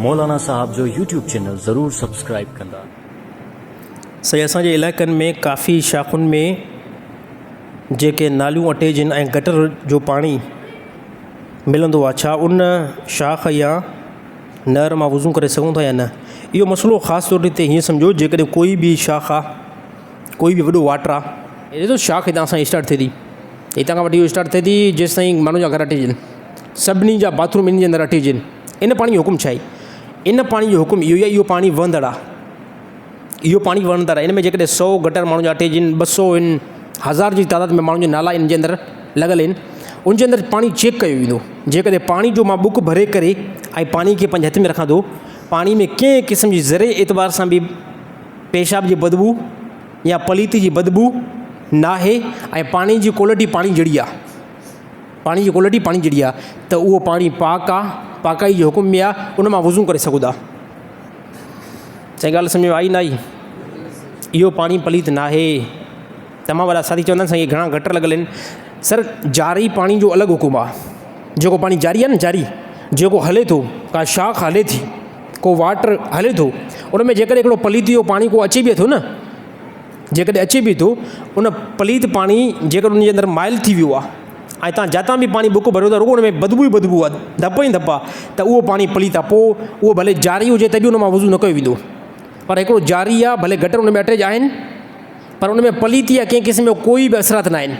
मौलाना साहब जो YouTube channel ज़रूर subscribe कंदा। सही असांजे इलाइक़नि में काफ़ी शाख़ुनि में जेके नालियूं अटे जिन ऐं गटर जो पाणी मिलंदो आहे, छा उन शाख़ या नहर मां वज़ू करे सघूं था या न। इहो मसइलो ख़ासि तौर ते हीअं सम्झो, जेकॾहिं कोई बि शाख़ आहे, कोई बि वॾो वाटर आहे, ॾिसो शाख़ हितां सां स्टार्ट थिए थी, हितां खां वठी इहो स्टार्ट थिए थी जेसि ताईं माण्हू जा घर अटिजनि, सभिनी जा बाथरूम इन जे अंदरि अटिजनि। इन पाणी जो हुकुम छा आहे? इन पाणी जो हुकुम इहो ई आहे, इहो पाणी वहंदड़ आहे, इहो पाणी वहंदड़ आहे। इन में जेकॾहिं 100 गटर माण्हू जा अटिजनि, 200 आहिनि, 1000 जी तादाद में माण्हुनि जा नाला इन जे अंदरि लॻल आहिनि, उन जे अंदरि पाणी चेक कयो वेंदो। जेकॾहिं पाणी जो मां बुक भरे करे ऐं पाणी खे पंहिंजे हथ में रखां थो, पाणी में कंहिं क़िस्म जी ज़रे एतबार सां बि पेशाब जी बदबू या पलीती जी बदबू न आहे ऐं पाणी जी क्वालिटी पाणी जहिड़ी आहे, पाणी जी क्वालिटी पाणी जहिड़ी आहे, त उहो पाणी पाक आहे, पाकाई जे हुकुम में आहे, उन मां वज़ू करे सघो था। सही ॻाल्हि सम्झ में आई न आई? इहो पाणी पलीत न आहे। तमामु वॾा साथी चवंदा आहिनि साईं घणा गटर लॻल आहिनि। सर, जारी पाणी जो अलॻि हुकुम आहे। जेको पाणी जारी आहे न, जारी जेको हले थो, का शाख़ हले थी, को वाटर हले थो, उन में जेकॾहिं हिकिड़ो पलीती जो पाणी को अचे बि थो न, जेकॾहिं अचे बि थो, उन पलीत पाणी जेकॾहिं उन जे अंदरि माइल थी वियो आहे ऐं तव्हां जितां बि पाणी बुक भरियो था, रुगो उन में बदबू ई बदबू आहे, धप ई धप आहे, त उहो पाणी पलीत आहे। पोइ उहो भले जारी हुजे त बि उन मां वज़ू न कयो वेंदो। पर हिकिड़ो जारी आहे, भले गटर उन में अटैच आहिनि, पर उन में पलीती आहे, कंहिं क़िस्म जो कोई बि असरात न आहिनि,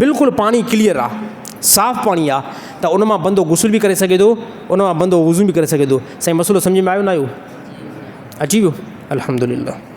बिल्कुलु पाणी क्लियर आहे, साफ़ु पाणी आहे, त उन मां बंदो गुस्ल बि करे सघे थो, उन मां बंदो वज़ू बि करे सघे थो। साईं मसइलो सम्झ में आयो न आयो? अची वियो? अल्हम्दुलिल्लाह।